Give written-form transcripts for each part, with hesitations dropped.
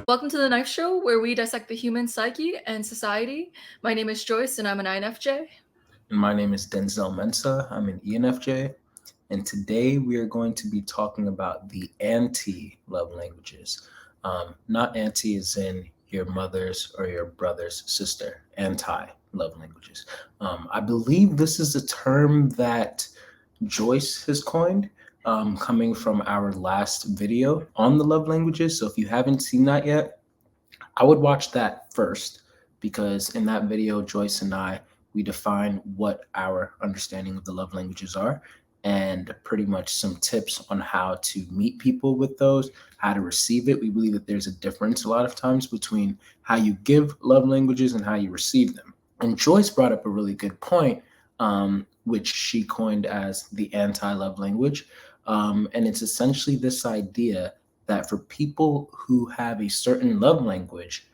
Welcome to the Knife Show, where we dissect the human psyche and society. My name is Joyce, and I'm an INFJ. And my name is Denzel Mensa. I'm an ENFJ. And today we are going to be talking about the anti love languages. Not anti as in your mother's or your brother's sister, anti love languages. I believe this is a term that Joyce has coined, coming from our last video on the love languages. So if you haven't seen that yet, I would watch that first because in that video, Joyce and I, we define what our understanding of the love languages are and pretty much some tips on how to meet people with those, how to receive it. We believe that there's a difference a lot of times between how you give love languages and how you receive them. And Joyce brought up a really good point, which she coined as the anti love language. And it's essentially this idea that for people who have a certain love language,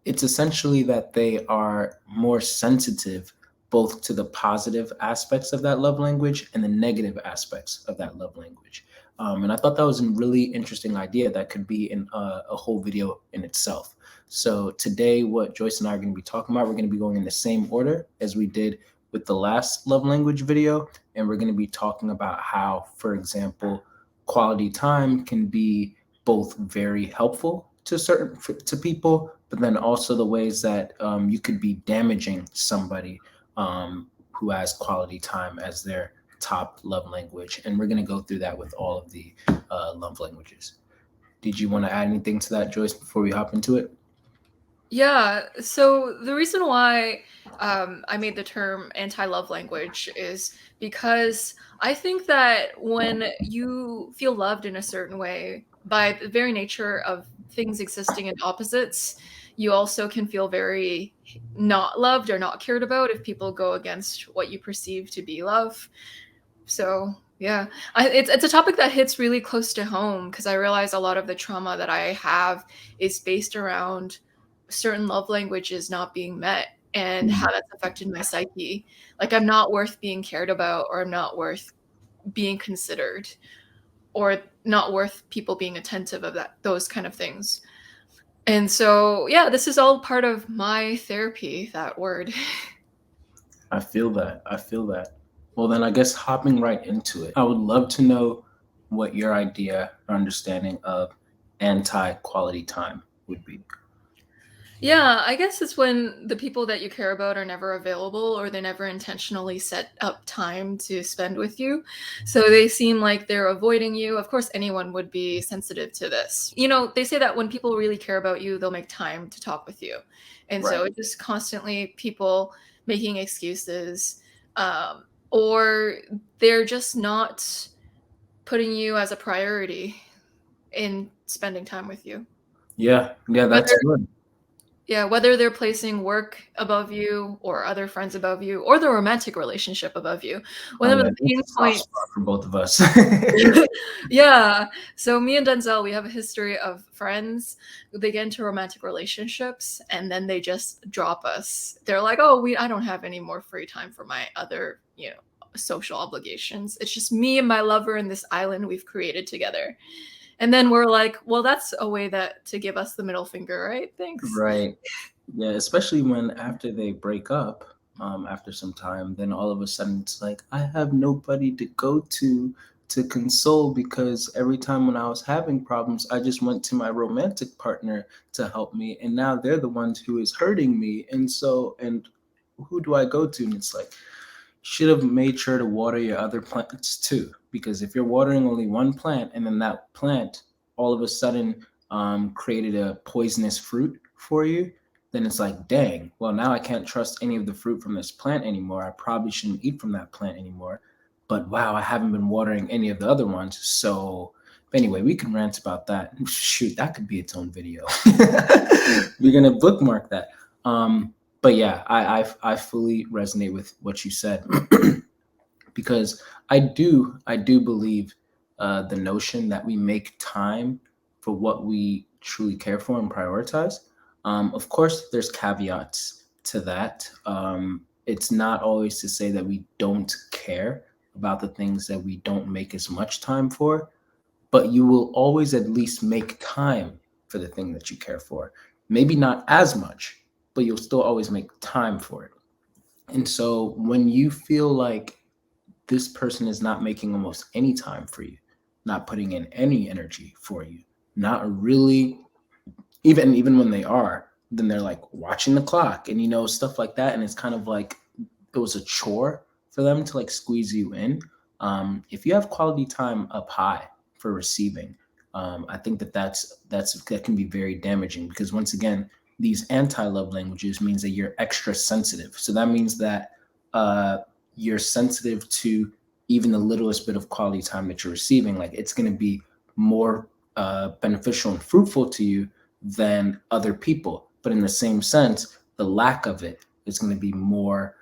it's essentially that they are more sensitive both to the positive aspects of that love language and the negative aspects of that love language. And I thought that was a really interesting idea that could be in a whole video in itself. So today, what Joyce and I are going to be talking about, we're going to be going in the same order as we did with the last love language video. And we're going to be talking about how, for example, quality time can be both very helpful to people, but then also the ways that you could be damaging somebody who has quality time as their top love language. And we're going to go through that with all of the love languages. Did you want to add anything to that, Joyce, before we hop into it? Yeah, so the reason why I made the term anti-love language is because I think that when you feel loved in a certain way, by the very nature of things existing in opposites, you also can feel very not loved or not cared about if people go against what you perceive to be love. So yeah, it's a topic that hits really close to home because I realize a lot of the trauma that I have is based around certain love languages not being met and how that's affected my psyche. Like I'm not worth being cared about, or I'm not worth being considered, or not worth people being attentive of those kind of things. And so yeah, this is all part of my therapy, that word. I feel that. I feel that. Well, then I guess hopping right into it, I would love to know what your idea or understanding of anti quality time would be. Yeah, I guess it's when the people that you care about are never available, or they never intentionally set up time to spend with you. So they seem like they're avoiding you. Of course, anyone would be sensitive to this. You know, they say that when people really care about you, they'll make time to talk with you. And so Right. it's just constantly people making excuses, or they're just not putting you as a priority in spending time with you. Yeah, that's Whether good. Yeah, whether they're placing work above you or other friends above you or the romantic relationship above you. One Oh, of yeah, the that's pain a soft spot points. for both of us. Yeah. So me and Denzel, we have a history of friends. They get into romantic relationships and then they just drop us. They're like, "Oh, I don't have any more free time for my other, social obligations. It's just me and my lover in this island we've created together." And then we're like, "Well, that's a way that to give us the middle finger, right? Thanks." Right. Yeah, especially when after they break up, after some time, then all of a sudden it's like I have nobody to go to console because every time when I was having problems, I just went to my romantic partner to help me, and now they're the ones who is hurting me. And who do I go to? And it's like should have made sure to water your other plants too, because if you're watering only one plant and then that plant all of a sudden created a poisonous fruit for you, then it's like, dang, well, now I can't trust any of the fruit from this plant anymore. I probably shouldn't eat from that plant anymore. But wow, I haven't been watering any of the other ones. So anyway, we can rant about that. Shoot, that could be its own video. We're gonna bookmark that. But yeah, I fully resonate with what you said because I do believe the notion that we make time for what we truly care for and prioritize. Of course, there's caveats to that. It's not always to say that we don't care about the things that we don't make as much time for, but you will always at least make time for the thing that you care for. Maybe not as much, but you'll still always make time for it. And so when you feel like this person is not making almost any time for you, not putting in any energy for you, not really, even when they are, then they're like watching the clock and stuff like that, and it's kind of like it was a chore for them to like squeeze you in. If you have quality time up high for receiving, I think that can be very damaging, because once again, these anti-love languages means that you're extra sensitive. So that means that uh, you're sensitive to even the littlest bit of quality time that you're receiving. Like, it's going to be more beneficial and fruitful to you than other people. But in the same sense, the lack of it is going to be more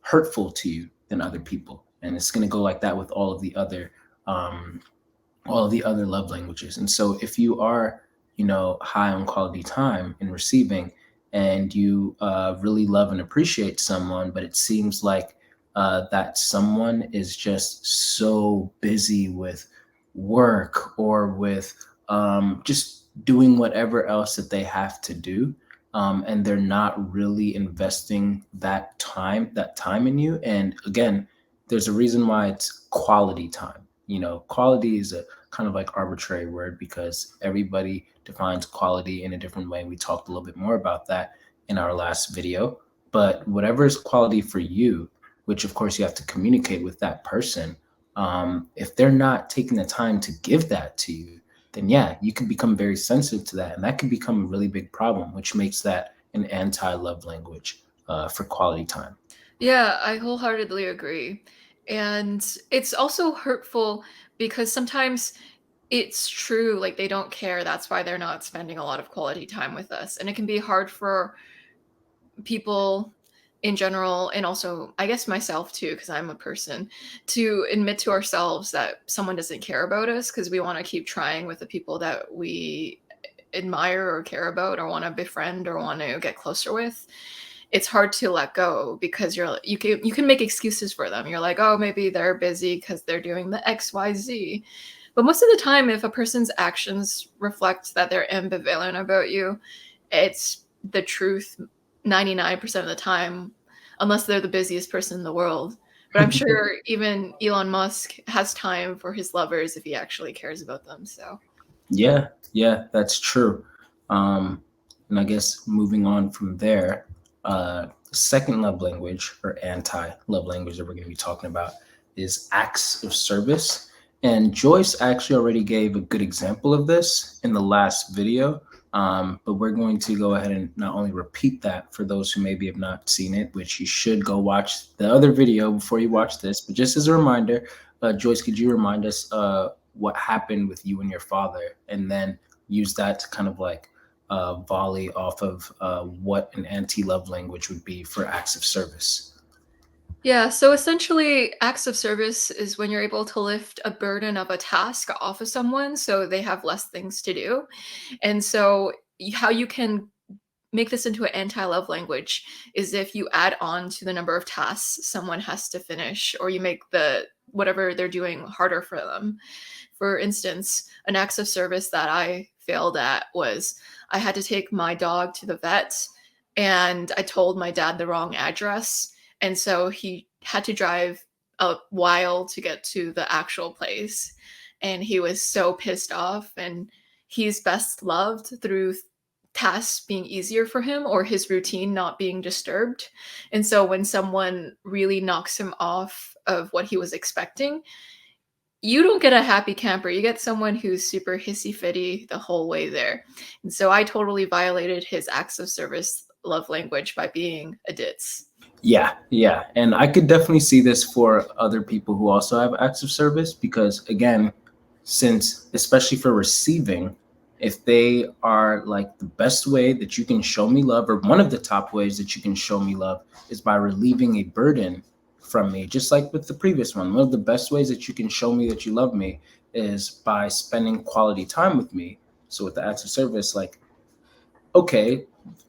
hurtful to you than other people. And it's going to go like that with um, all of the other love languages. And so if you are, high on quality time in receiving, and you really love and appreciate someone, but it seems like that someone is just so busy with work or with just doing whatever else that they have to do, and they're not really investing that time in you. And again, there's a reason why it's quality time. Quality is a kind of like arbitrary word, because everybody defines quality in a different way. We talked a little bit more about that in our last video. But whatever is quality for you, which of course you have to communicate with that person, if they're not taking the time to give that to you, then yeah, you can become very sensitive to that. And that can become a really big problem, which makes that an anti love language for quality time. Yeah, I wholeheartedly agree. And it's also hurtful because sometimes it's true, like they don't care. That's why they're not spending a lot of quality time with us. And it can be hard for people in general, and also I guess myself too, because I'm a person, to admit to ourselves that someone doesn't care about us, because we want to keep trying with the people that we admire or care about or want to befriend or want to get closer with. It's hard to let go because you can make excuses for them. You're like, oh, maybe they're busy because they're doing the XYZ. But most of the time, if a person's actions reflect that they're ambivalent about you, it's the truth 99% of the time, unless they're the busiest person in the world. But I'm sure even Elon Musk has time for his lovers if he actually cares about them. So, Yeah, that's true. And I guess moving on from there, second love language, or anti love language, that we're going to be talking about is acts of service. And Joyce actually already gave a good example of this in the last video. But we're going to go ahead and not only repeat that for those who maybe have not seen it, which you should go watch the other video before you watch this. But just as a reminder, Joyce, could you remind us what happened with you and your father, and then use that to kind of like volley off of what an anti-love language would be for acts of service? yeah, so essentially, acts of service is when you're able to lift a burden of a task off of someone so they have less things to do. And so, how you can make this into an anti-love language is if you add on to the number of tasks someone has to finish, or you make the whatever they're doing harder for them. For instance, an acts of service that I failed at was I had to take my dog to the vet, and I told my dad the wrong address, and so he had to drive a while to get to the actual place, and he was so pissed off. And he's best loved through tasks being easier for him or his routine not being disturbed. And so when someone really knocks him off of what he was expecting, you don't get a happy camper. You get someone who's super hissy fitty the whole way there. And so I totally violated his acts of service love language by being a ditz. Yeah. And I could definitely see this for other people who also have acts of service, because again, since especially for receiving, if they are like, the best way that you can show me love, or one of the top ways that you can show me love, is by relieving a burden from me, just like with the previous one of the best ways that you can show me that you love me is by spending quality time with me. So with the acts of service, like, okay,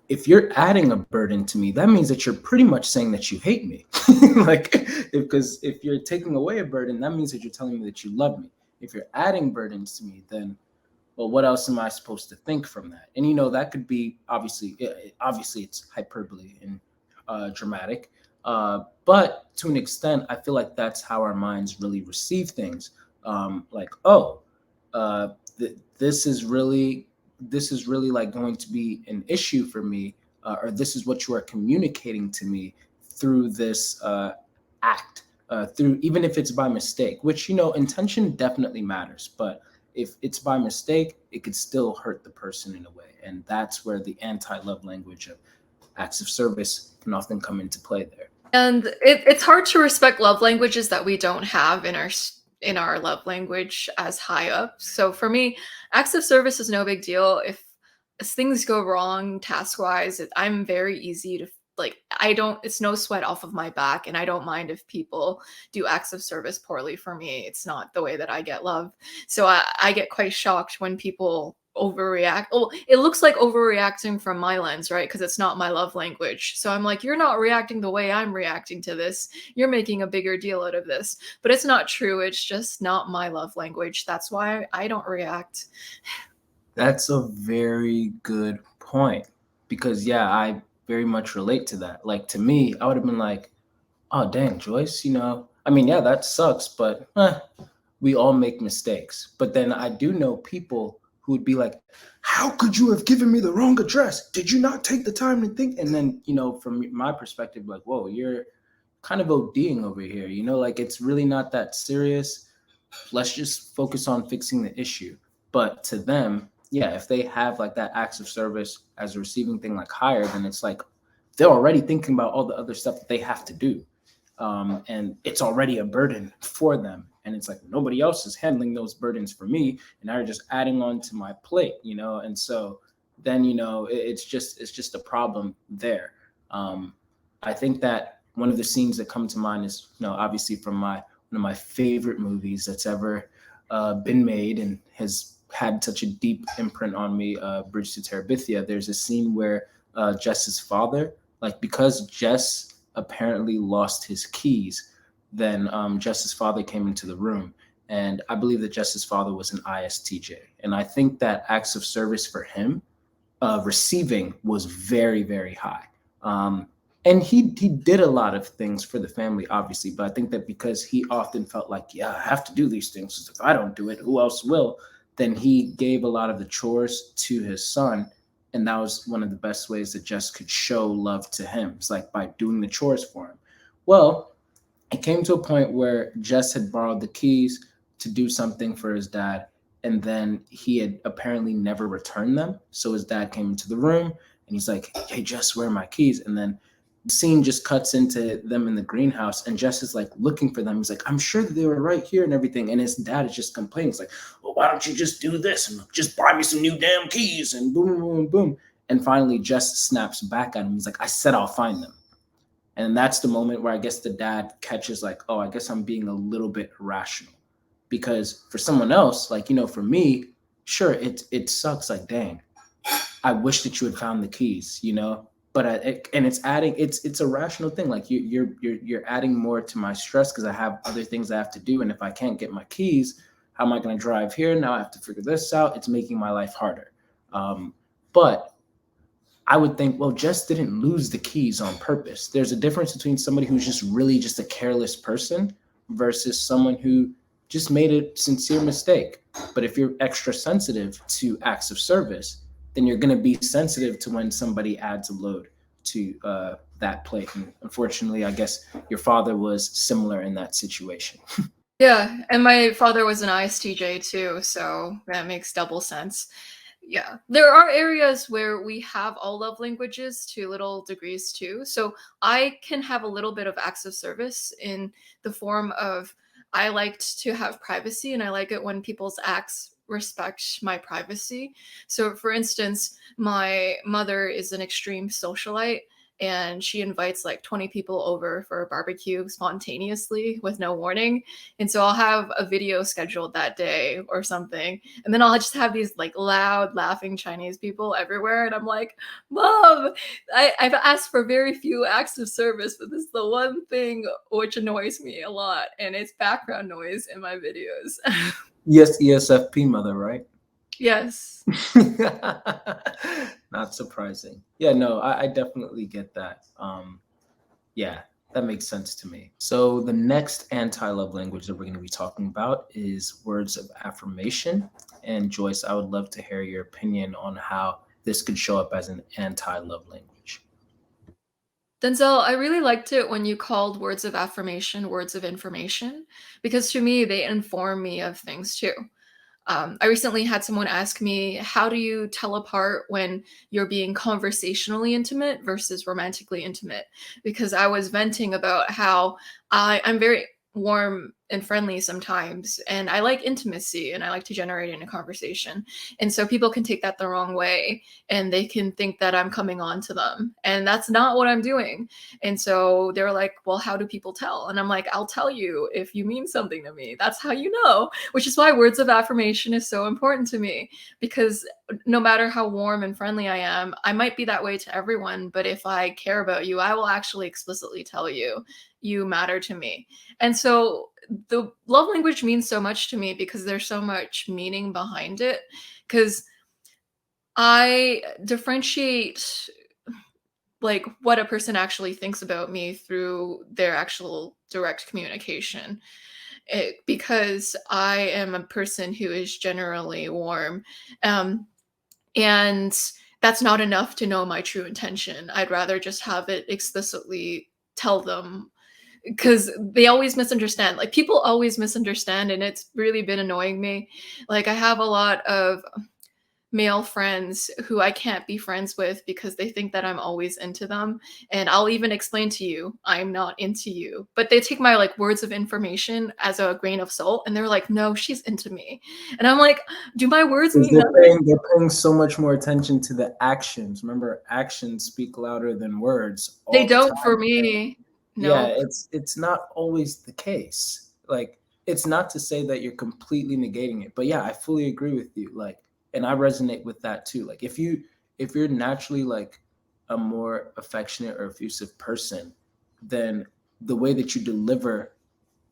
if you're adding a burden to me, that means that you're pretty much saying that you hate me. Like, because if you're taking away a burden, that means that you're telling me that you love me. If you're adding burdens to me, then, well, what else am I supposed to think from that? And that could be obviously it's hyperbole and dramatic, but to an extent, I feel like that's how our minds really receive things. Like, oh, uh, this is really like going to be an issue for me, or this is what you are communicating to me through this act, through even if it's by mistake, which intention definitely matters, but if it's by mistake, it could still hurt the person in a way, and that's where the anti-love language of acts of service can often come into play there. And it's hard to respect love languages that we don't have in in our love language as high up. So for me, acts of service is no big deal. If as things go wrong task wise, I'm very easy to like. I don't. It's no sweat off of my back, and I don't mind if people do acts of service poorly for me. It's not the way that I get love. So I get quite shocked when people overreact. Oh, it looks like overreacting from my lens, right? Because it's not my love language. So I'm like, you're not reacting the way I'm reacting to this. You're making a bigger deal out of this. But it's not true. It's just not my love language. That's why I don't react. That's a very good point, because yeah, I very much relate to that. Like, to me, I would have been like, oh dang, Joyce, I mean, yeah, that sucks, but we all make mistakes. But then I do know people who would be like, how could you have given me the wrong address? Did you not take the time to think? And then, from my perspective, like, whoa, you're kind of ODing over here. Like, it's really not that serious. Let's just focus on fixing the issue. But to them, yeah, if they have like that acts of service as a receiving thing like higher, then it's like they're already thinking about all the other stuff that they have to do. And it's already a burden for them. And it's like nobody else is handling those burdens for me, and now you're just adding on to my plate, And so then it's just a problem there. Um, I think that one of the scenes that come to mind is obviously from my one of my favorite movies that's ever been made and has had such a deep imprint on me, Bridge to Terabithia. There's a scene where Jess's father, like, because Jess apparently lost his keys, then Jess's father came into the room. And I believe that Jess's father was an ISTJ. And I think that acts of service for him, receiving, was very, very high. And he did a lot of things for the family, obviously. But I think that because he often felt like, yeah, I have to do these things. If I don't do it, who else will? Then he gave a lot of the chores to his son, and that was one of the best ways that Jess could show love to him. It's like by doing the chores for him. Well, it came to a point where Jess had borrowed the keys to do something for his dad, and then he had apparently never returned them. So his dad came into the room and he's like, hey, Jess, where are my keys? And then the scene just cuts into them in the greenhouse, and Jess is like looking for them. He's like, I'm sure that they were right here and everything. And his dad is just complaining. He's like, well, why don't you just do this and just buy me some new damn keys? And boom, boom, boom. And finally, Jess snaps back at him. He's like, I said I'll find them. And that's the moment where I guess the dad catches like, oh, I guess I'm being a little bit irrational. Because for someone else, like, for me, sure, it sucks. Like, dang, I wish that you had found the keys. But and it's a rational thing. Like, you're adding more to my stress because I have other things I have to do, and if I can't get my keys, how am I going to drive here? Now I have to figure this out. It's making my life harder. But I would think, well, Jess didn't lose the keys on purpose. There's a difference between somebody who's just really just a careless person versus someone who just made a sincere mistake. But if you're extra sensitive to acts of service, then you're going to be sensitive to when somebody adds a load to that plate. And unfortunately, I guess your father was similar in that situation. Yeah, and my father was an ISTJ too, so that makes double sense. Yeah, there are areas where we have all love languages to little degrees too. So I can have a little bit of acts of service in the form of I liked to have privacy, and I like it when people's acts respect my privacy. So, for instance, my mother is an extreme socialite, and she invites like 20 people over for a barbecue spontaneously with no warning. And so I'll have a video scheduled that day or something. And then I'll just have these like loud laughing Chinese people everywhere. And I'm like, Mom, I've asked for very few acts of service, but this is the one thing which annoys me a lot. And it's background noise in my videos. Yes, ESFP mother, right? Yes. Not surprising. Yeah, no, I definitely get that. Yeah, that makes sense to me. So the next anti-love language that we're going to be talking about is words of affirmation. And Joyce, I would love to hear your opinion on how this could show up as an anti-love language. Denzel, I really liked it when you called words of affirmation words of information because to me, they inform me of things too. I recently had someone ask me, how do you tell apart when you're being conversationally intimate versus romantically intimate? Because I was venting about how I'm very warm and friendly sometimes, and I like intimacy and I like to generate in a conversation. And so people can take that the wrong way and they can think that I'm coming on to them. And that's not what I'm doing. And so they're like, well, how do people tell? And I'm like, I'll tell you if you mean something to me. That's how you know, which is why words of affirmation is so important to me because no matter how warm and friendly I am, I might be that way to everyone, but if I care about you, I will actually explicitly tell you you matter to me. And so the love language means so much to me because there's so much meaning behind it because I differentiate like what a person actually thinks about me through their actual direct communication because I am a person who is generally warm. Um, and that's not enough to know my true intention. I'd rather just have it explicitly tell them because they always misunderstand. Like people always misunderstand, and it's really been annoying me. Like I have a lot of male friends who I can't be friends with because they think that I'm always into them. And I'll even explain to you, I'm not into you. But they take my like words of information as a grain of salt and they're like, no, she's into me. And I'm like, do my words Because mean nothing? they're paying so much more attention to the actions. Remember, actions speak louder than words They all the don't for time. me. Yeah, No. it's not always the case. Like it's not to say that you're completely negating it, but yeah, I fully agree with you. Like, and I resonate with that too. Like if you're naturally like a more affectionate or effusive person, then the way that you deliver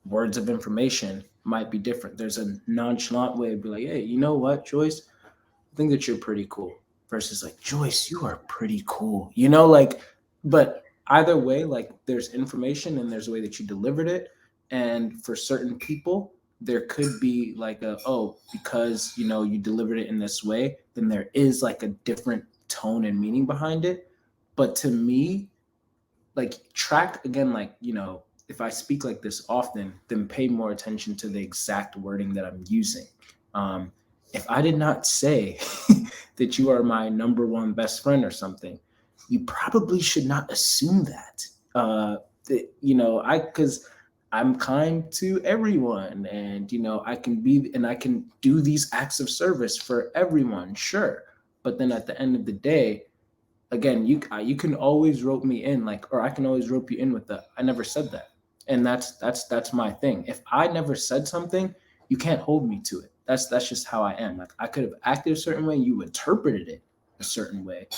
words of information might be different. There's a nonchalant way to be like, hey, you know what, Joyce? I think that you're pretty cool. Versus like, Joyce, you are pretty cool. You know, like, but either way, like there's information and there's a way that you delivered it. And for certain people, there could be like a, oh, because you know you delivered it in this way, then there is like a different tone and meaning behind it. But to me, like track again, like, you know, if I speak like this often, then pay more attention to the exact wording that I'm using. If I did not say that you are my number one best friend or something, you probably should not assume that. That you know, because I'm kind to everyone, and you know, I can be and I can do these acts of service for everyone, sure. But then at the end of the day, again, you can always rope me in, like, or I can always rope you in with the I never said that, and that's my thing. If I never said something, you can't hold me to it. That's just how I am. Like I could have acted a certain way, you interpreted it a certain way.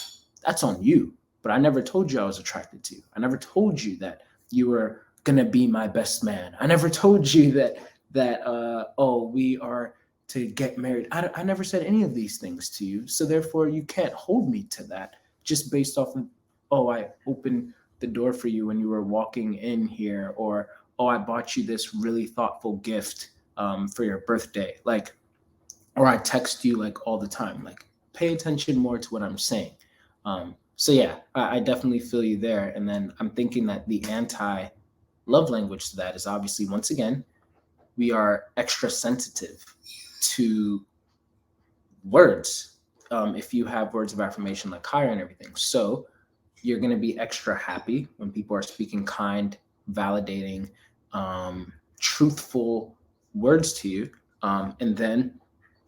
That's on you. But I never told you I was attracted to you. I never told you that you were gonna be my best man. I never told you that oh, we are to get married. I never said any of these things to you. So therefore, you can't hold me to that just based off of, oh, I opened the door for you when you were walking in here, or oh, I bought you this really thoughtful gift for your birthday, like, or I text you like all the time. Like, pay attention more to what I'm saying. So yeah, I definitely feel you there. And then I'm thinking that the anti love language to that is obviously once again we are extra sensitive to words. If you have words of affirmation like higher and everything, so you're going to be extra happy when people are speaking kind, validating, truthful words to you. And then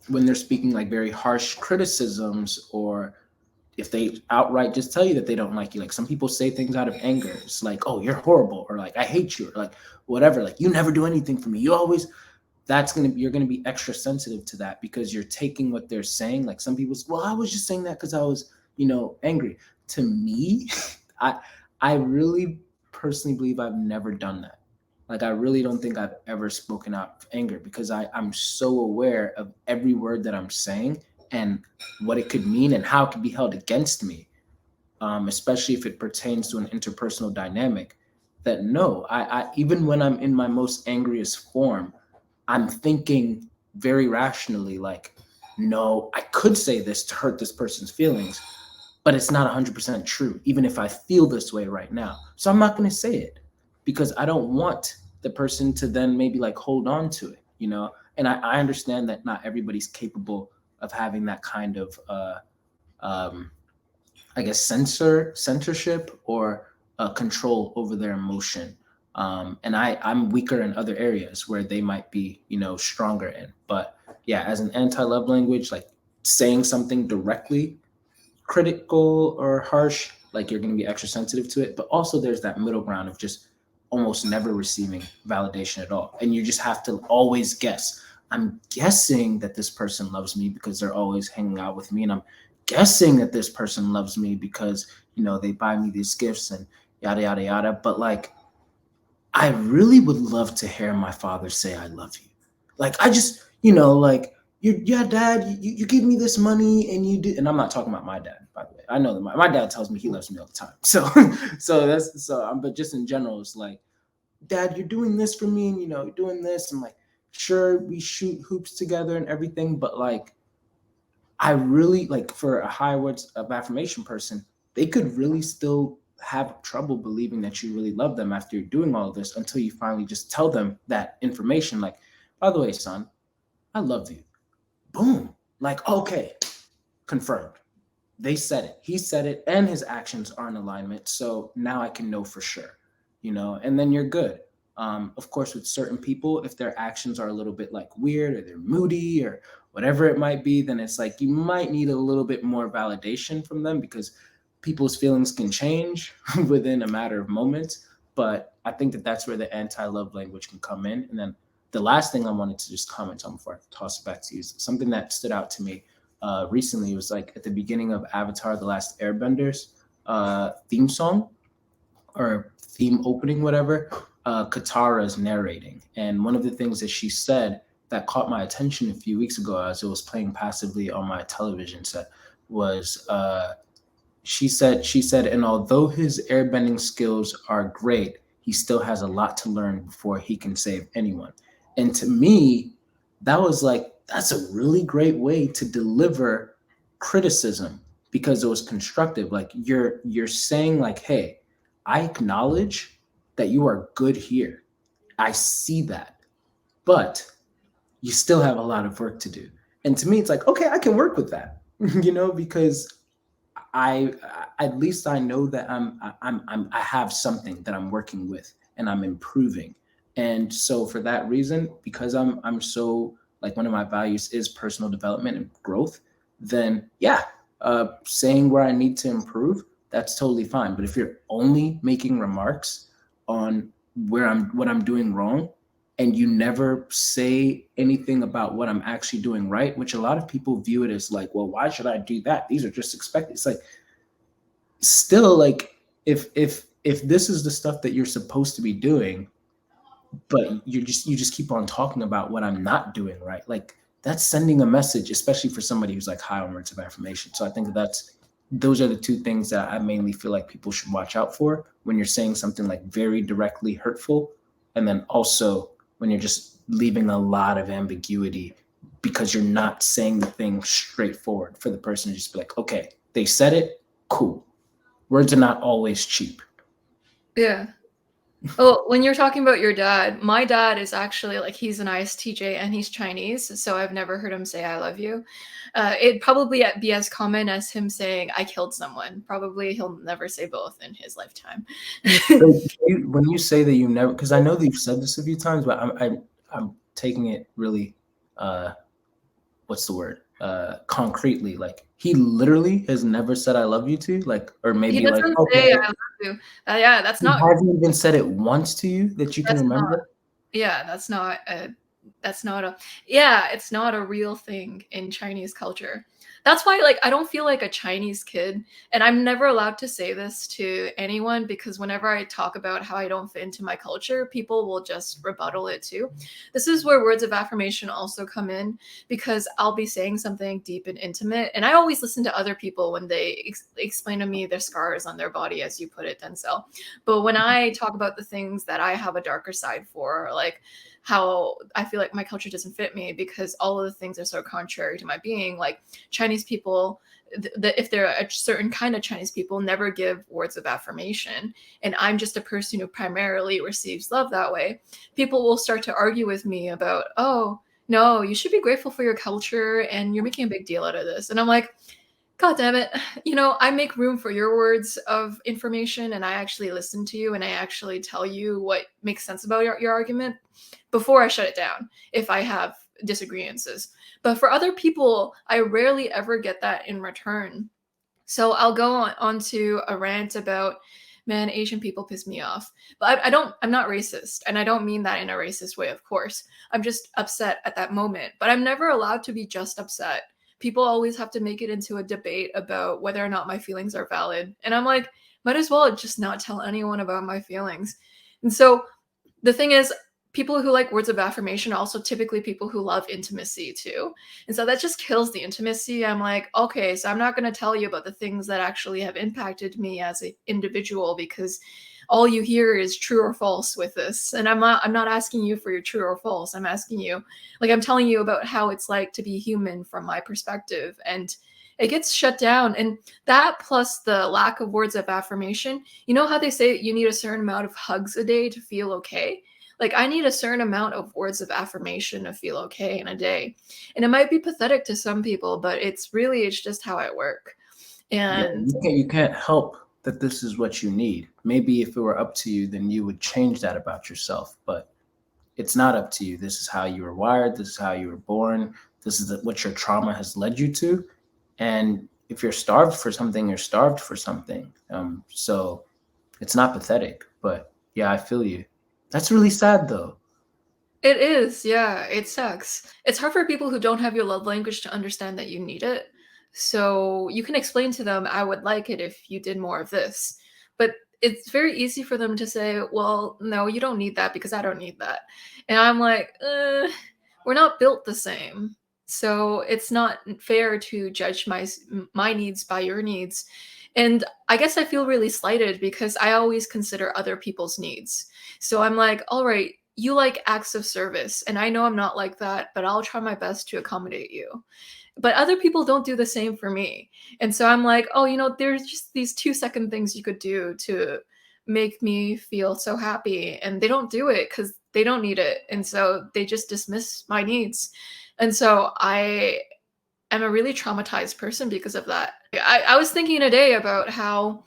when they're speaking like very harsh criticisms, or if they outright just tell you that they don't like you, like some people say things out of anger. It's like, oh, you're horrible, or like, I hate you, or like whatever, like you never do anything for me. You always, you're gonna be extra sensitive to that because you're taking what they're saying. Like some people, well, I was just saying that because I was, you know, angry. To me, I I really personally believe I've never done that. Like I really don't think I've ever spoken out of anger because I'm so aware of every word that I'm saying and what it could mean and how it could be held against me, especially if it pertains to an interpersonal dynamic. That no, I even when I'm in my most angriest form, I'm thinking very rationally, like, no, I could say this to hurt this person's feelings, but it's not 100% true, even if I feel this way right now. So I'm not going to say it because I don't want the person to then maybe like hold on to it, you know? And I understand that not everybody's capable of having that kind of, um, I guess, censorship or control over their emotion. And I'm weaker in other areas where they might be, stronger in. But yeah, as an anti-love language, like saying something directly critical or harsh, like you're going to be extra sensitive to it. But also, there's that middle ground of just almost never receiving validation at all. And you just have to always guess. I'm guessing that this person loves me because they're always hanging out with me. And I'm guessing that this person loves me because, they buy me these gifts and yada, yada, yada. But like, I really would love to hear my father say, I love you. Like, I just, like, yeah, dad, you give me this money and you do. And I'm not talking about my dad, by the way. I know that my dad tells me he loves me all the time. So, but just in general, it's like, dad, you're doing this for me and, you're doing this. And like, sure, we shoot hoops together and everything. But like, I really like for a high words of affirmation person, they could really still have trouble believing that you really love them after you're doing all of this until you finally just tell them that information. Like, by the way, son, I love you. Boom. Like, okay, confirmed. They said it. He said it, and his actions are in alignment. So now I can know for sure, and then you're good. Of course, with certain people, if their actions are a little bit like weird or they're moody or whatever it might be, then it's like you might need a little bit more validation from them because people's feelings can change within a matter of moments. But I think that that's where the anti-love language can come in. And then the last thing I wanted to just comment on before I toss it back to you is something that stood out to me recently. It was like at the beginning of Avatar: The Last Airbenders theme song or theme opening, whatever. Katara is narrating, and one of the things that she said that caught my attention a few weeks ago as it was playing passively on my television set was she said, and although his airbending skills are great, he still has a lot to learn before he can save anyone. And to me, that was like that's a really great way to deliver criticism because it was constructive. Like you're saying like, hey, I acknowledge that you are good here. I see that, but you still have a lot of work to do. And to me, it's like, okay, I can work with that, because I at least I know that I have something that I'm working with and I'm improving. And so for that reason, because I'm so like one of my values is personal development and growth, then yeah, saying where I need to improve, that's totally fine. But if you're only making remarks on what I'm doing wrong, and you never say anything about what I'm actually doing right, which a lot of people view it as like, well, why should I do that? These are just expected. It's like still like if this is the stuff that you're supposed to be doing, but you just keep on talking about what I'm not doing right, like that's sending a message, especially for somebody who's like high on words of affirmation. So I think that that's those are the two things that I mainly feel like people should watch out for when you're saying something like very directly hurtful, and then also when you're just leaving a lot of ambiguity because you're not saying the thing straightforward for the person to just be like, okay, they said it, cool. Words are not always cheap. Yeah. Oh, when you're talking about your dad, my dad is actually like he's an ISTJ and he's Chinese, so I've never heard him say "I love you." It'd probably be as common as him saying "I killed someone." Probably he'll never say both in his lifetime. So when you say that you never, because I know that you've said this a few times, but I'm taking it really, uh, what's the word? Concretely, like he literally has never said "I love you" to you, like, or He maybe like doesn't okay, say "I love you." Yeah, he hasn't even said it once to you that you can that's not remember. yeah, that's not a yeah, it's not a real thing in Chinese culture. That's why, like, I don't feel like a Chinese kid, and I'm never allowed to say this to anyone because whenever I talk about how I don't fit into my culture, people will just rebuttal it too. This is where words of affirmation also come in because I'll be saying something deep and intimate, and I always listen to other people when they explain to me their scars on their body, as you put it, Denzel. But when I talk about the things that I have a darker side for, like how I feel like my culture doesn't fit me because all of the things are so contrary to my being, like Chinese people, if they're a certain kind of Chinese people, never give words of affirmation. And I'm just a person who primarily receives love that way. People will start to argue with me about, oh, no, you should be grateful for your culture and you're making a big deal out of this. And I'm like, God damn it. I make room for your words of information and I actually listen to you and I actually tell you what makes sense about your argument before I shut it down if I have disagreements. But for other people, I rarely ever get that in return. So I'll go onto a rant about, man, Asian people piss me off. But I'm not racist. And I don't mean that in a racist way, of course. I'm just upset at that moment. But I'm never allowed to be just upset. People always have to make it into a debate about whether or not my feelings are valid. And I'm like, might as well just not tell anyone about my feelings. And so the thing is, people who like words of affirmation are also typically people who love intimacy too. And so that just kills the intimacy. I'm like, okay, so I'm not going to tell you about the things that actually have impacted me as an individual because all you hear is true or false with this. And I'm not asking you for your true or false. I'm asking you, like, I'm telling you about how it's like to be human from my perspective. And it gets shut down. And that plus the lack of words of affirmation, you know how they say you need a certain amount of hugs a day to feel okay? Like, I need a certain amount of words of affirmation to feel okay in a day. And it might be pathetic to some people, but it's just how I work. Yeah, And you can't help that this is what you need. Maybe if it were up to you, then you would change that about yourself. But it's not up to you. This is how you were wired. This is how you were born. This is what your trauma has led you to. And if you're starved for something, you're starved for something. So it's not pathetic. But yeah, I feel you. That's really sad, though. it is, yeah, it sucks. It's hard for people who don't have your love language to understand that you need it. So you can explain to them, I would like it if you did more of this. But it's very easy for them to say, well, no, you don't need that because I don't need that. And I'm like, we're not built the same. So it's not fair to judge my needs by your needs. And I guess I feel really slighted because I always consider other people's needs. So I'm like, all right, you like acts of service, and I know I'm not like that, but I'll try my best to accommodate you. But other people don't do the same for me. And so I'm like, oh, there's just these 2-second things you could do to make me feel so happy. And they don't do it because they don't need it. And so they just dismiss my needs. And so I am a really traumatized person because of that. I was thinking today about how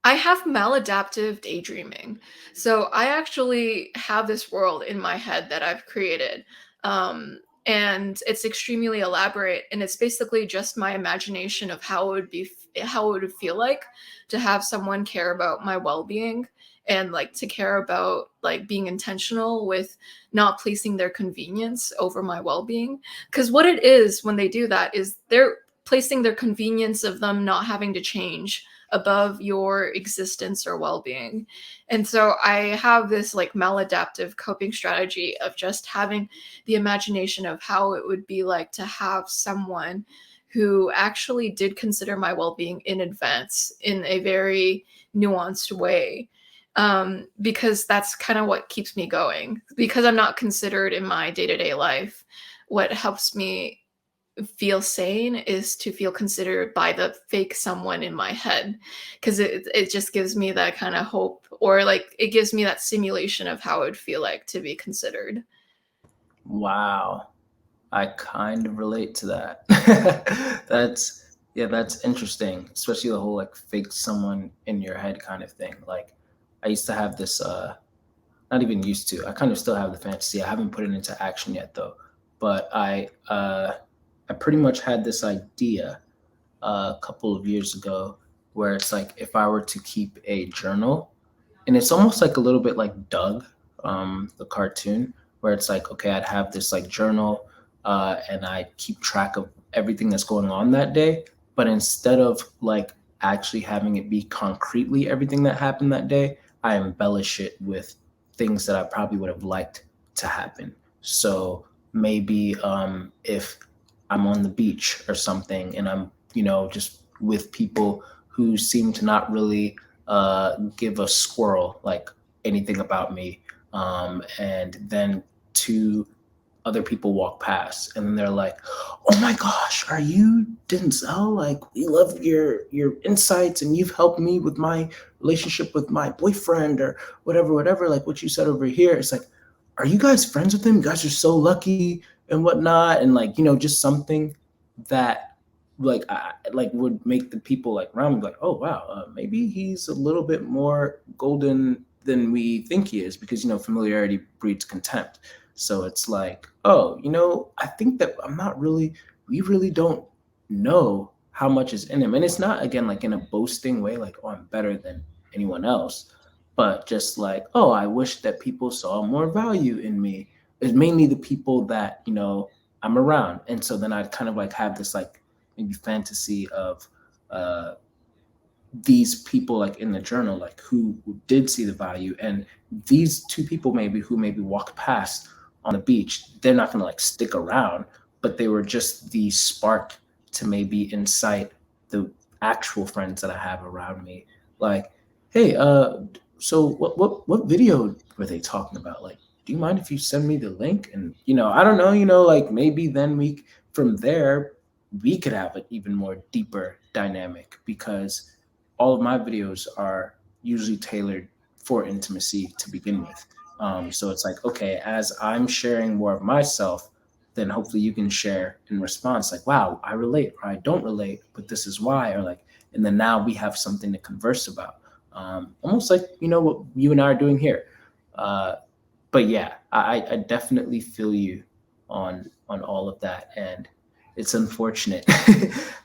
I have maladaptive daydreaming. So I actually have this world in my head that I've created. And it's extremely elaborate and it's basically just my imagination of how it would feel like to have someone care about my well-being and like to care about like being intentional with not placing their convenience over my well-being, because what it is when they do that is they're placing their convenience of them not having to change above your existence or well-being. And so I have this like maladaptive coping strategy of just having the imagination of how it would be like to have someone who actually did consider my well-being in advance in a very nuanced way, because that's kind of what keeps me going because I'm not considered in my day-to-day life. What helps me feel sane is to feel considered by the fake someone in my head, because it just gives me that kind of hope, or like it gives me that simulation of how it would feel like to be considered. Wow. I kind of relate to that. That's interesting, especially the whole like fake someone in your head kind of thing. Like I used to have this not even used to. I kind of still have the fantasy. I haven't put it into action yet though. But I pretty much had this idea a couple of years ago where it's like if I were to keep a journal, and it's almost like a little bit like Doug, the cartoon, where it's like okay, I'd have this like journal and I keep track of everything that's going on that day. But instead of like actually having it be concretely everything that happened that day, I embellish it with things that I probably would have liked to happen. So maybe if I'm on the beach or something and I'm, just with people who seem to not really give a squirrel like anything about me. And then two other people walk past and then they're like, "Oh my gosh, are you Denzel? Like we love your insights and you've helped me with my relationship with my boyfriend or whatever, like what you said over here." It's like, "Are you guys friends with him? You guys are so lucky and whatnot." And like, just something that like would make the people like around me like, "Oh wow, maybe he's a little bit more golden than we think he is," because familiarity breeds contempt. So it's like, "Oh, I think that we really don't know how much is in him." And it's not, again, like in a boasting way, like, "Oh, I'm better than anyone else," but just like, "Oh, I wish that people saw more value in me." It's mainly the people that, I'm around. And so then I'd kind of like have this like maybe fantasy of uh these people like in the journal like who did see the value, and these two people maybe who maybe walk past on the beach, they're not going to like stick around, but they were just the spark to maybe incite the actual friends that I have around me, like, "Hey, so what video were they talking about? Like, do you mind if you send me the link?" And I don't know, like maybe then we from there we could have an even more deeper dynamic, because all of my videos are usually tailored for intimacy to begin with. So it's like, okay, as I'm sharing more of myself, then hopefully you can share in response, like, "Wow, I relate," or "I don't relate, but this is why," or like, and then now we have something to converse about. Almost like, what you and I are doing here. Uh, but yeah, I definitely feel you on all of that, and it's unfortunate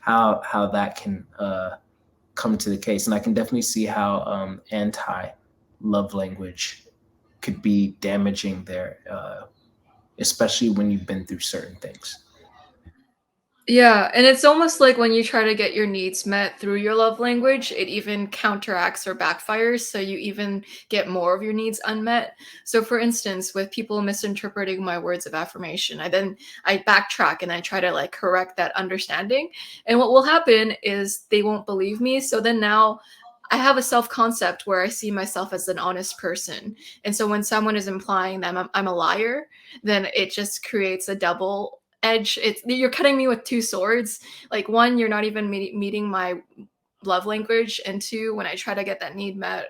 how that can come to the case. And I can definitely see how anti love language could be damaging there, especially when you've been through certain things. Yeah, and it's almost like when you try to get your needs met through your love language, it even counteracts or backfires, so you even get more of your needs unmet. So for instance, with people misinterpreting my words of affirmation, I backtrack and I try to like correct that understanding. And what will happen is they won't believe me. So then now I have a self concept where I see myself as an honest person. And so when someone is implying that I'm a liar, then it just creates a double edge. It's you're cutting me with two swords. Like one, you're not even meeting my love language, and two, when I try to get that need met,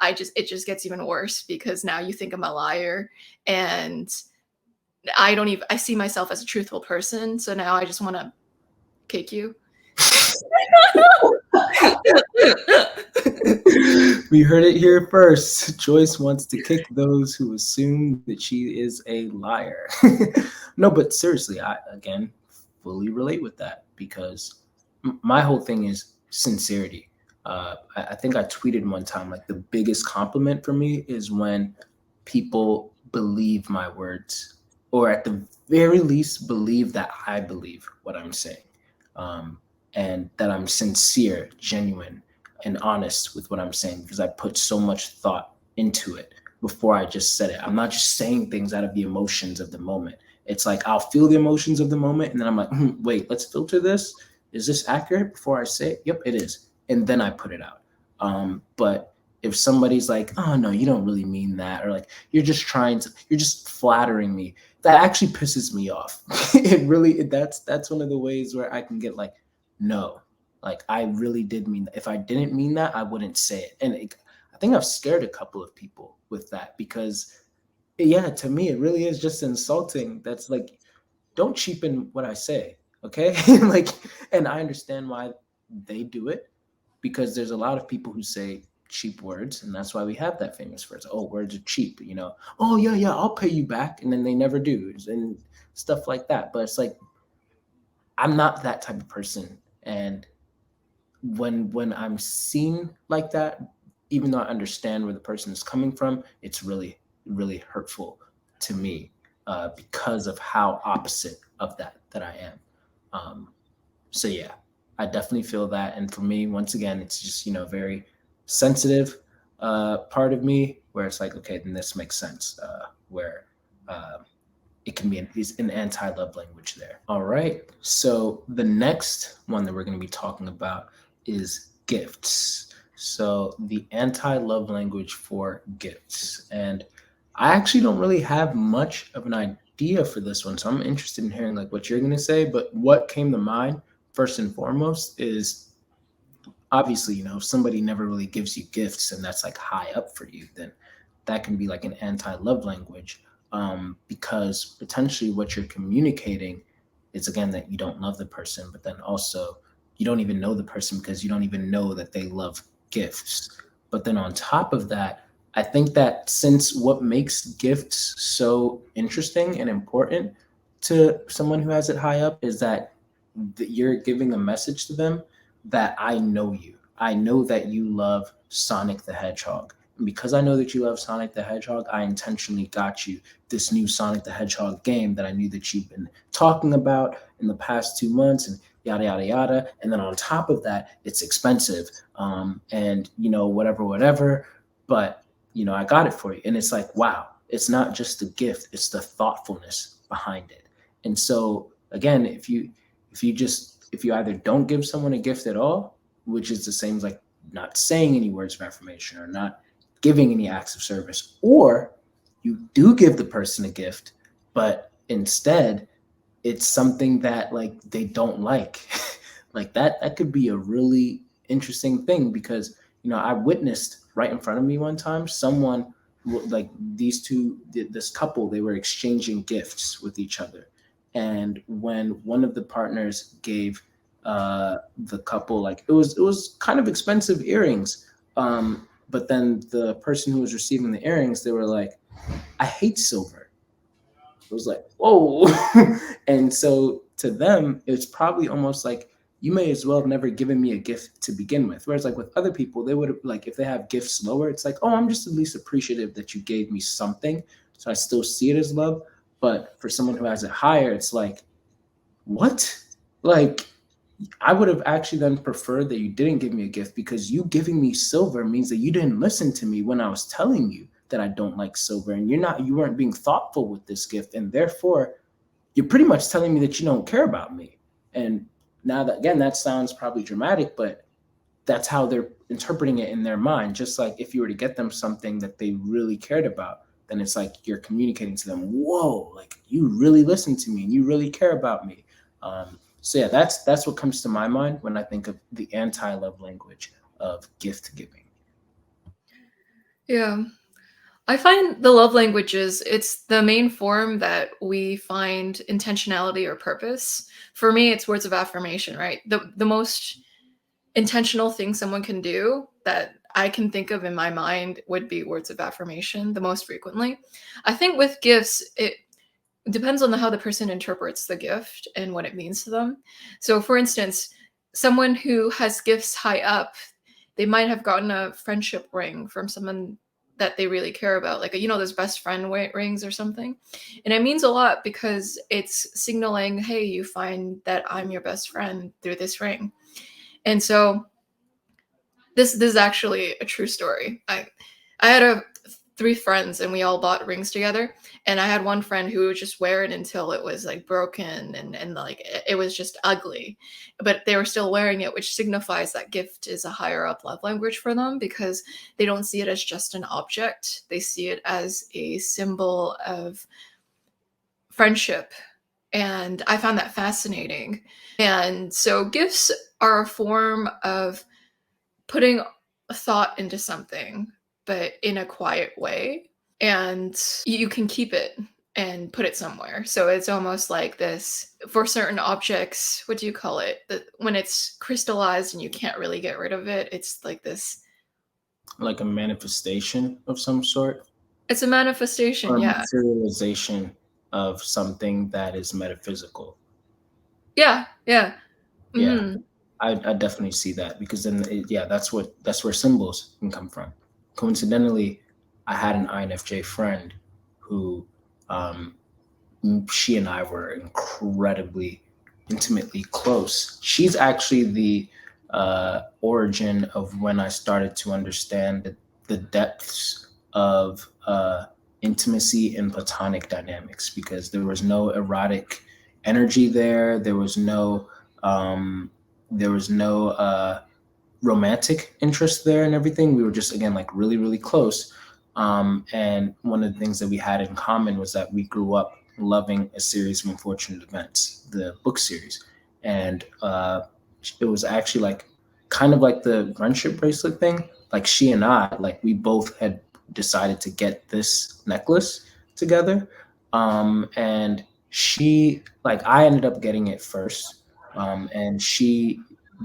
it just gets even worse because now you think I'm a liar, and I see myself as a truthful person. So now I just want to kick you. We heard it here first. Joyce wants to kick those who assume that she is a liar. No, but seriously, I again fully relate with that, because my whole thing is sincerity. I think I tweeted one time like the biggest compliment for me is when people believe my words, or at the very least believe that I believe what I'm saying, um, and that I'm sincere, genuine, and honest with what I'm saying, because I put so much thought into it before I just said it. I'm not just saying things out of the emotions of the moment. It's like I'll feel the emotions of the moment and then I'm like, wait, let's filter this. Is this accurate before I say it? Yep, it is. And then I put it out. But if somebody's like, "Oh no, you don't really mean that," or like, you're just flattering me, that actually pisses me off. That's one of the ways where I can get like, "No, like I really did mean that. If I didn't mean that, I wouldn't say it." And I think I've scared a couple of people with that, because yeah, to me it really is just insulting. That's like, don't cheapen what I say, okay? Like, and I understand why they do it, because there's a lot of people who say cheap words, and that's why we have that famous phrase, "Oh, words are cheap," "Oh yeah, yeah, I'll pay you back," and then they never do, and stuff like that. But it's like, I'm not that type of person, and when I'm seen like that, even though I understand where the person is coming from, it's really, really hurtful to me. because of how opposite of that I am. Um, so yeah, I definitely feel that. And for me, once again, it's just very sensitive part of me where it's like, okay, then this makes sense. Where uh, it can be an anti-love language there. All right. So the next one that we're going to be talking about is gifts. So the anti-love language for gifts. And I actually don't really have much of an idea for this one. So I'm interested in hearing like what you're going to say, but what came to mind first and foremost is obviously, if somebody never really gives you gifts and that's like high up for you, then that can be like an anti-love language, because potentially what you're communicating is again that you don't love the person, but then also you don't even know the person because you don't even know that they love gifts. But then on top of that, I think that since what makes gifts so interesting and important to someone who has it high up is that you're giving a message to them that I know you. I know that you love Sonic the Hedgehog. And because I know that you love Sonic the Hedgehog, I intentionally got you this new Sonic the Hedgehog game that I knew that you've been talking about in the past 2 months and yada, yada, yada. And then on top of that, it's expensive, and, whatever, whatever. But, I got it for you. And it's like, wow, it's not just the gift, it's the thoughtfulness behind it. And so, again, if you either don't give someone a gift at all, which is the same as like not saying any words of affirmation or not giving any acts of service, or you do give the person a gift, but instead it's something that like they don't like. Like that could be a really interesting thing because I witnessed right in front of me one time someone like these two this couple, they were exchanging gifts with each other, and when one of the partners gave the couple, like it was kind of expensive earrings, but then the person who was receiving the earrings, they were like, I hate silver. It was like, whoa. And so to them, it's probably almost like you may as well have never given me a gift to begin with. Whereas like with other people, they would have like if they have gifts lower, it's like, oh, I'm just at least appreciative that you gave me something. So I still see it as love. But for someone who has it higher, it's like, what? Like I would have actually then preferred that you didn't give me a gift because you giving me silver means that you didn't listen to me when I was telling you that I don't like silver, and you weren't being thoughtful with this gift, and therefore you're pretty much telling me that you don't care about me. And now that again, that sounds probably dramatic, but that's how they're interpreting it in their mind. Just like if you were to get them something that they really cared about, then it's like you're communicating to them, whoa, like you really listen to me and you really care about me. So yeah, that's what comes to my mind when I think of the anti-love language of gift giving. Yeah. I find the love languages, it's the main form that we find intentionality or purpose. For me, it's words of affirmation, right? The most intentional thing someone can do that I can think of in my mind would be words of affirmation the most frequently. I think with gifts, it depends on how the person interprets the gift and what it means to them. So, for instance, someone who has gifts high up, they might have gotten a friendship ring from someone that they really care about, like those best friend rings or something, and it means a lot because it's signaling, hey, you find that I'm your best friend through this ring. And so this is actually a true story. I had three friends and we all bought rings together, and I had one friend who would just wear it until it was like broken and like it was just ugly, but they were still wearing it, which signifies that gift is a higher up love language for them because they don't see it as just an object. They see it as a symbol of friendship, and I found that fascinating. And so gifts are a form of putting thought into something, but in a quiet way. And you can keep it and put it somewhere. So it's almost like this for certain objects. What do you call it? When it's crystallized and you can't really get rid of it, it's like this. Like a manifestation of some sort, It's a manifestation. or Yeah. materialization of something that is metaphysical. Yeah. Yeah. Yeah, Hmm. I definitely see that because then yeah, that's where symbols can come from. Coincidentally, I had an INFJ friend who, um, she and I were incredibly intimately close. She's actually the origin of when I started to understand the depths of intimacy and platonic dynamics, because there was no erotic energy there. Um, there was no romantic interest there and everything. We were just, again, like really, really close. And one of the things that we had in common was that we grew up loving A Series of Unfortunate Events, the book series. And it was actually like kind of like the friendship bracelet thing. Like she and I, like we both had decided to get this necklace together. And like I ended up getting it first. And she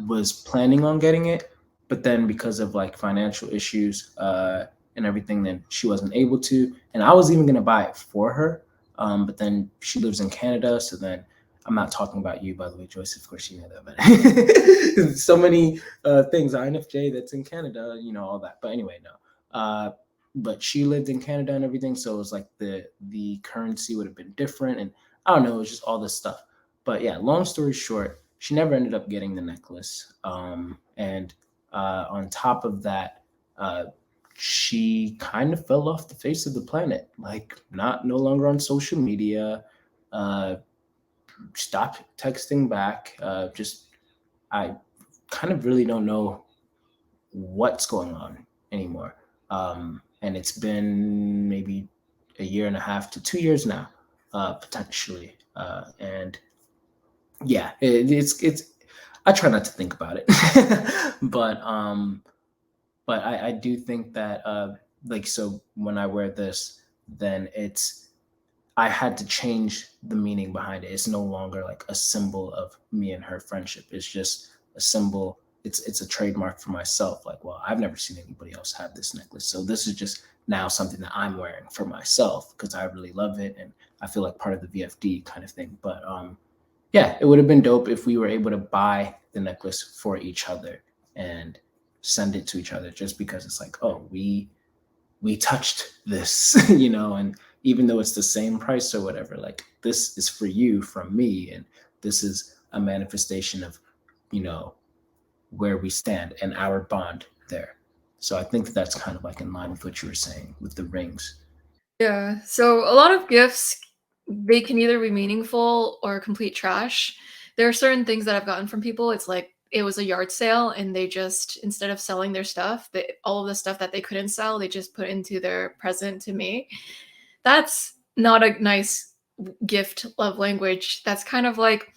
was planning on getting it, but then because of like financial issues and everything, then she wasn't able to. And I was even gonna buy it for her, but then she lives in Canada, so then I'm not talking about you, by the way, Joyce. Of course, you know that, but so many things. INFJ that's in Canada, all that. But anyway, no. But she lived in Canada and everything, so it was like the currency would have been different, and I don't know, it was just all this stuff. But yeah, long story short, she never ended up getting the necklace. And on top of that, uh, she kind of fell off the face of the planet, like not no longer on social media, uh, stopped texting back. Just I kind of really don't know what's going on anymore. And it's been maybe a year and a half to 2 years now, potentially. And yeah, it's I try not to think about it, but I do think that like, so when I wear this, then it's I had to change the meaning behind it. It's no longer like a symbol of me and her friendship. It's just a symbol. It's a trademark for myself. Like, well, I've never seen anybody else have this necklace, so this is just now something that I'm wearing for myself because I really love it and I feel like part of the VFD kind of thing. But yeah, it would have been dope if we were able to buy the necklace for each other and send it to each other, just because it's like, oh, we touched this, and even though it's the same price or whatever, like this is for you from me, and this is a manifestation of, you know, where we stand and our bond there. So I think that's kind of like in line with what you were saying with the rings. Yeah. So a lot of gifts, they can either be meaningful or complete trash. There are certain things that I've gotten from people. It's like it was a yard sale and they just, instead of selling their stuff, all of the stuff that they couldn't sell, they just put into their present to me. That's not a nice gift love language. That's kind of like,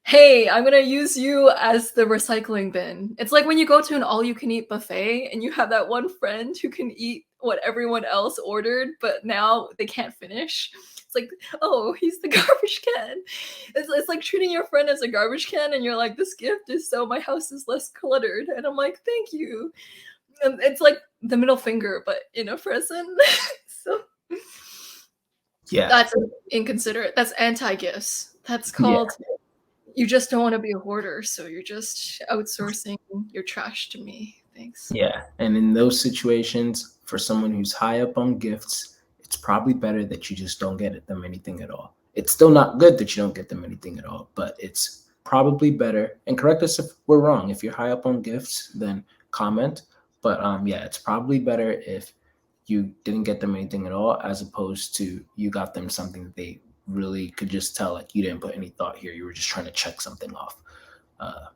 hey, I'm gonna use you as the recycling bin. It's like when you go to an all you can eat buffet and you have that one friend who can eat what everyone else ordered, but now they can't finish. It's like, oh, he's the garbage can. It's like treating your friend as a garbage can, and you're like, this gift is so my house is less cluttered. And I'm like, thank you. And it's like the middle finger, but in a present. So Yeah. that's inconsiderate. That's anti gifts. That's Yeah. called you just don't want to be a hoarder, so you're just outsourcing your trash to me. Thanks. Yeah. And in those situations, for someone who's high up on gifts, it's probably better that you just don't get them anything at all. It's still not good that you don't get them anything at all, but it's probably better. And correct us if we're wrong. If you're high up on gifts, then comment. But yeah, it's probably better if you didn't get them anything at all, as opposed to you got them something that they really could just tell, like, you didn't put any thought here. You were just trying to check something off. Uh,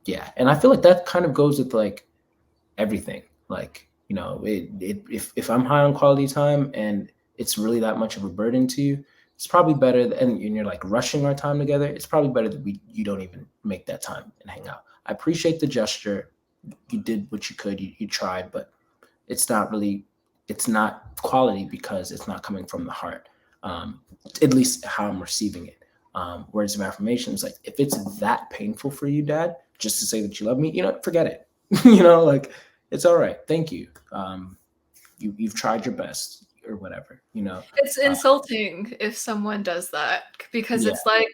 yeah. And I feel like that kind of goes with like everything. Like, if I'm high on quality time and it's really that much of a burden to you, it's probably better and you're like rushing our time together, it's probably better that you don't even make that time and hang out. I appreciate the gesture. You did what you could, you tried, but it's not really, it's not quality because it's not coming from the heart. um, at least how I'm receiving it. Words of affirmation is like, if it's that painful for you, Dad, just to say that you love me, forget it. Like, it's all right. Thank you. You've tried your best or whatever. It's Uh, insulting if someone does that because yeah, it's like,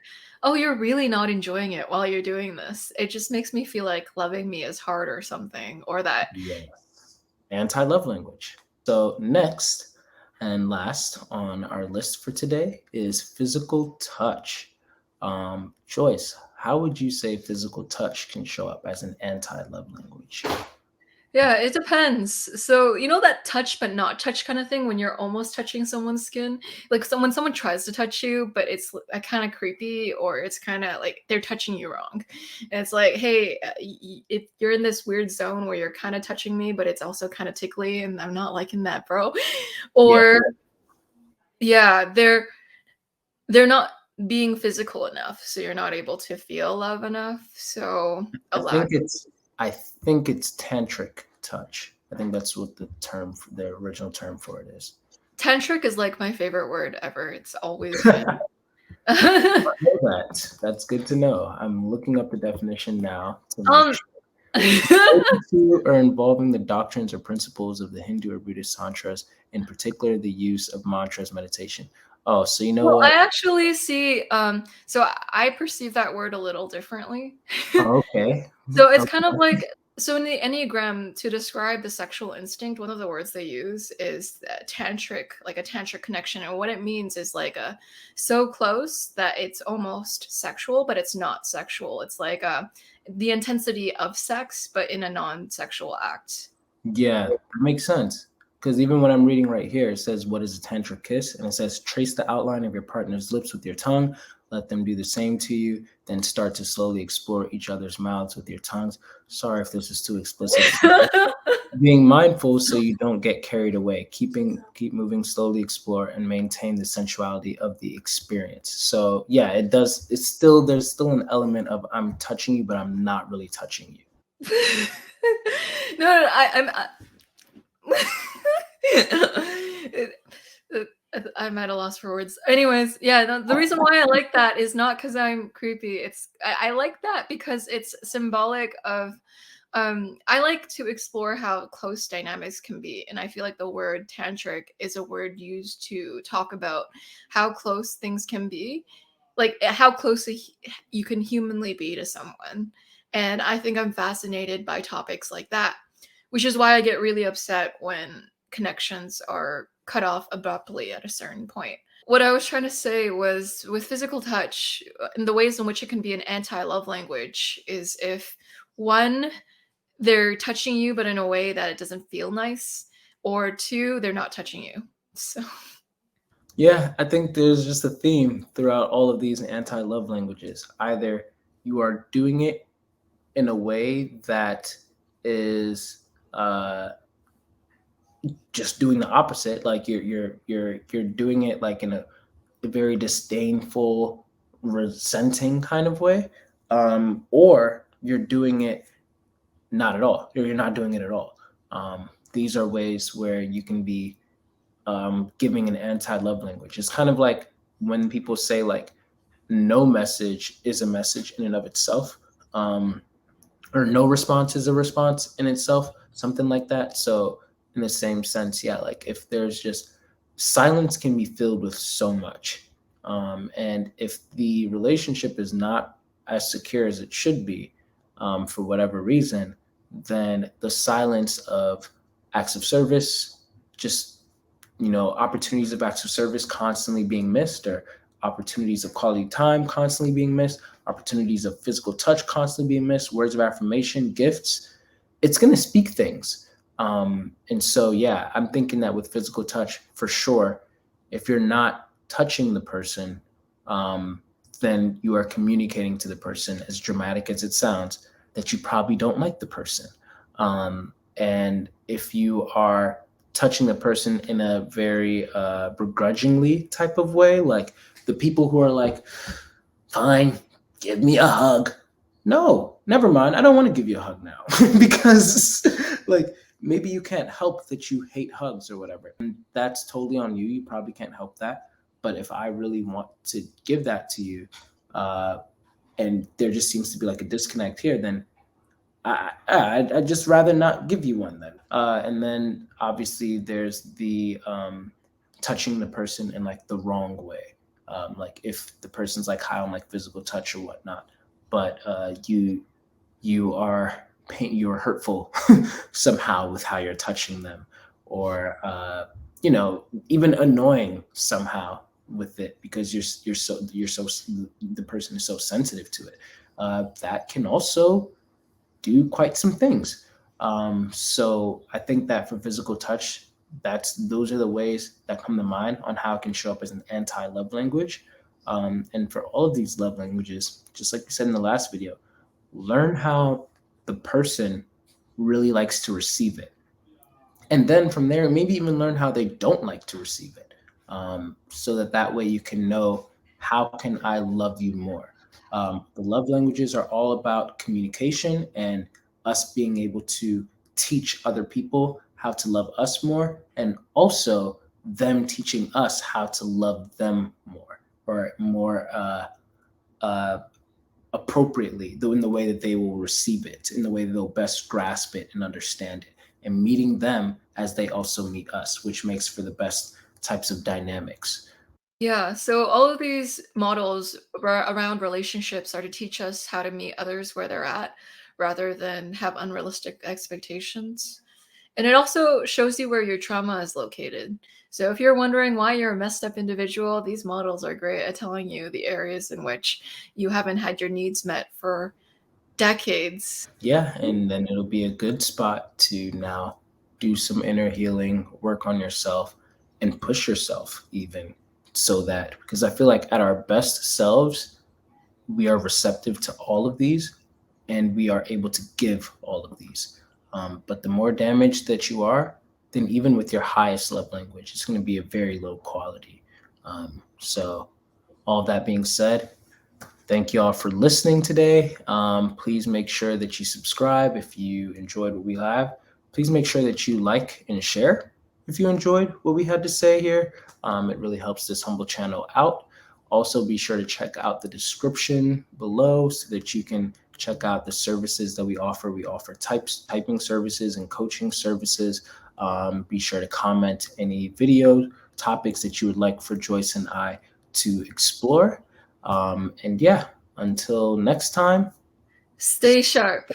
oh, you're really not enjoying it while you're doing this. It just makes me feel like loving me is hard or something, or that yeah. Anti love language. So next, And last on our list for today is physical touch. Joyce, how would you say physical touch can show up as an anti-love language? Yeah, it depends. So, you know that touch but not touch kind of thing when you're almost touching someone's skin? Like when someone tries to touch you, but it's kind of creepy or it's kind of like they're touching you wrong. And it's like, hey, if you're in this weird zone where you're kind of touching me, but it's also kind of tickly and I'm not liking that, bro. Yeah, Or yeah, they're not being physical enough, so you're not able to feel love enough. So, a I think lack. it's I think it's tantric touch. I think that's what the original term for it is. Tantric is like my favorite word ever. It's always been. Know that. That's good to know. I'm looking up the definition now to make um sure. Related to or involving the doctrines or principles of the Hindu or Buddhist tantras, in particular the use of mantras meditation. Oh, so you know well, what? I actually see so I perceive that word a little differently. Oh, okay. So it's kind of Okay. like so in the Enneagram to describe the sexual instinct, one of the words they use is tantric, like a tantric connection. And what it means is like a so close that it's almost sexual, but it's not sexual. It's like the intensity of sex, but in a non-sexual act. Yeah, that makes sense. Because even when I'm reading right here, it says, "What is a tantra kiss?" And it says, "Trace the outline of your partner's lips with your tongue. Let them do the same to you. Then start to slowly explore each other's mouths with your tongues." Sorry if this is too explicit. Being mindful so you don't get carried away. Keep moving slowly, explore, and maintain the sensuality of the experience. So yeah, it does. It's still there's still an element of I'm touching you, but I'm not really touching you. No, It- I'm at a loss for words. Anyways, yeah, the reason why I like that is not because I'm creepy. I like that because it's symbolic of I like to explore how close dynamics can be, and I feel like the word tantric is a word used to talk about how close things can be, like how close you can humanly be to someone. And I think I'm fascinated by topics like that, which is why I get really upset when connections are cut off abruptly at a certain point. What I was trying to say was with physical touch, and the ways in which it can be an anti love language is if one, they're touching you, but in a way that it doesn't feel nice, or two, they're not touching you. So, Yeah, I think there's just a theme throughout all of these anti-love languages. Either you are doing it in a way that is just doing the opposite, like you're doing it like in a very disdainful, resenting kind of way, or you're doing it not at all. You're not doing it at all. These are ways where you can be giving an anti-love language. It's kind of like when people say like no message is a message in and of itself, or no response is a response in itself, something like that. So in the same sense, yeah, like if there's just silence can be filled with so much, and if the relationship is not as secure as it should be, for whatever reason, then the silence of acts of service, just opportunities of acts of service constantly being missed, or opportunities of quality time constantly being missed, opportunities of physical touch constantly being missed, words of affirmation, gifts, it's going to speak things. And so, yeah, I'm thinking that with physical touch, for sure, if you're not touching the person, um, then you are communicating to the person, as dramatic as it sounds, that you probably don't like the person. And if you are touching the person in a very begrudgingly type of way, like the people who are like, fine, give me a hug. No, never mind. I don't want to give you a hug now because, like, maybe you can't help that you hate hugs or whatever. And that's totally on you. You probably can't help that. But if I really want to give that to you, uh, and there just seems to be like a disconnect here, then I'd just rather not give you one then. And then obviously there's the touching the person in like the wrong way. Like if the person's like high on like physical touch or whatnot, but you are you're hurtful somehow with how you're touching them, or even annoying somehow with it because the person is so sensitive to it. That can also do quite some things. So I think that for physical touch, those are the ways that come to mind on how it can show up as an anti-love language. And for all of these love languages, just like we said in the last video, learn how the person really likes to receive it, and then from there maybe even learn how they don't like to receive it, so that way you can know, how can I love you more. The love languages are all about communication and us being able to teach other people how to love us more, and also them teaching us how to love them more, or more uh, appropriately, though in the way that they will receive it, in the way that they'll best grasp it and understand it, and meeting them as they also meet us, which makes for the best types of dynamics. Yeah, so all of these models around relationships are to teach us how to meet others where they're at rather than have unrealistic expectations. And it also shows you where your trauma is located. So if you're wondering why you're a messed up individual, these models are great at telling you the areas in which you haven't had your needs met for decades. Yeah, and then it'll be a good spot to now do some inner healing, work on yourself, and push yourself even, so that, because I feel like at our best selves, we are receptive to all of these, and we are able to give all of these. But the more damaged that you are, then even with your highest love language, it's going to be a very low quality. So, all that being said, thank you all for listening today. Please make sure that you subscribe if you enjoyed what we have. Please make sure that you like and share if you enjoyed what we had to say here. It really helps this humble channel out. Also, be sure to check out the description below so that you can check out the services that we offer. We offer typing services and coaching services. Be sure to comment any video topics that you would like for Joyce and I to explore. And yeah, until next time. Stay sharp.